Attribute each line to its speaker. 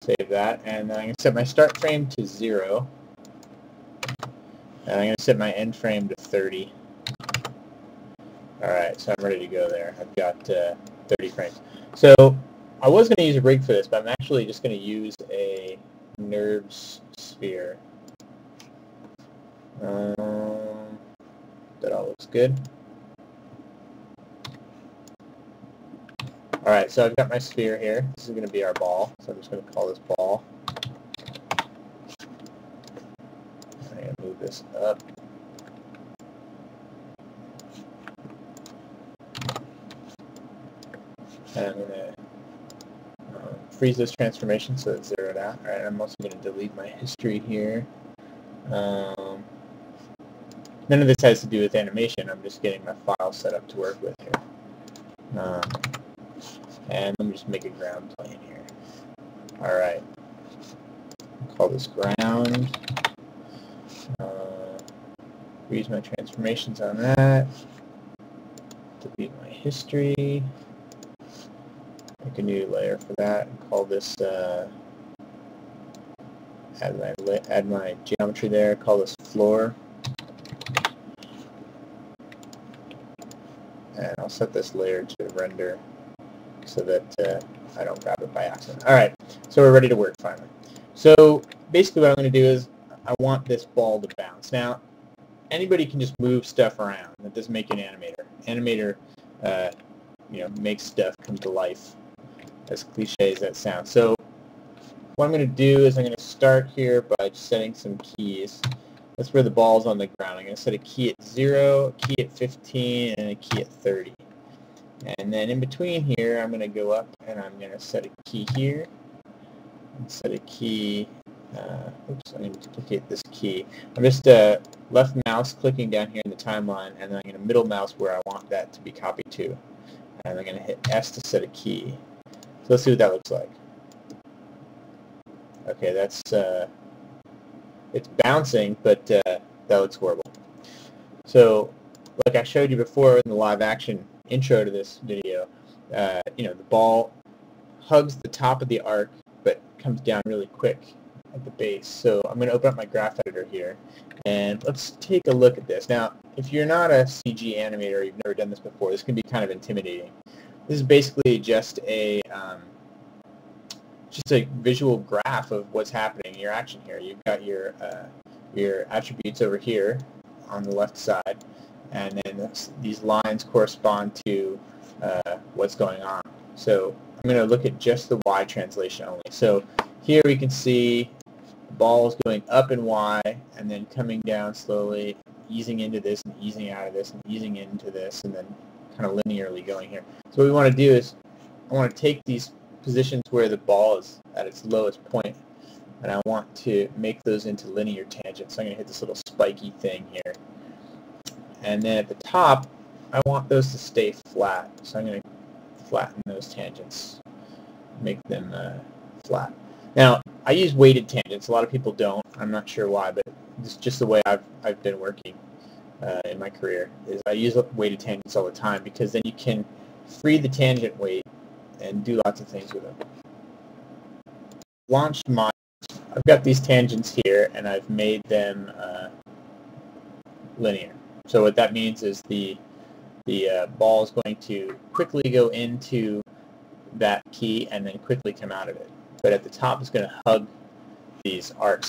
Speaker 1: Save that, and then I'm going to set my start frame to 0, and I'm going to set my end frame to 30. Alright, so I'm ready to go there. I've got 30 frames. So I was going to use a rig for this, but I'm actually just going to use a NURBS sphere. That all looks good. Alright, so I've got my sphere here. This is going to be our ball, so I'm just going to call this ball. I'm going to move this up. And I'm going to freeze this transformation so it's zeroed out. Alright, I'm also going to delete my history here. None of this has to do with animation. I'm just getting my file set up to work with here. And let me just make a ground plane here. Alright. Call this ground. Freeze my transformations on that. Delete my history. Make a new layer for that and call this, add my geometry there, call this floor. And I'll set this layer to render so that I don't grab it by accident. Alright, so we're ready to work finally. So basically what I'm going to do is I want this ball to bounce. Now, anybody can just move stuff around. That doesn't make you an animator. Animator makes stuff come to life, as cliche as that sounds. So what I'm going to do is I'm going to start here by just setting some keys. That's where the ball's on the ground. I'm going to set a key at 0, a key at 15, and a key at 30. And then in between here, I'm going to go up and I'm going to set a key here. And set a key, oops, I'm going to duplicate this key. I'm just left mouse clicking down here in the timeline, and then I'm going to middle mouse where I want that to be copied to. And I'm going to hit S to set a key. So let's see what that looks like. Okay, that's, it's bouncing, but that looks horrible. So, like I showed you before in the live action intro to this video, the ball hugs the top of the arc, but comes down really quick at the base. So I'm going to open up my graph editor here, and let's take a look at this. Now, if you're not a CG animator, or you've never done this before, this can be kind of intimidating. This is basically just a visual graph of what's happening in your action here. You've got your attributes over here on the left side, and then these lines correspond to what's going on. So I'm going to look at just the Y translation only. So here we can see the ball is going up in Y and then coming down slowly, easing into this and easing out of this and easing into this, and then kind of linearly going here. So what we want to do is I want to take these positions where the ball is at its lowest point, and I want to make those into linear tangents. So I'm going to hit this little spiky thing here. And then at the top, I want those to stay flat. So I'm going to flatten those tangents, make them flat. Now, I use weighted tangents. A lot of people don't. I'm not sure why, but it's just the way I've been working in my career. Is I use weighted tangents all the time because then you can free the tangent weight and do lots of things with them. Launched my, I've got these tangents here, and I've made them linear. So what that means is the ball is going to quickly go into that key and then quickly come out of it. But at the top, it's going to hug these arcs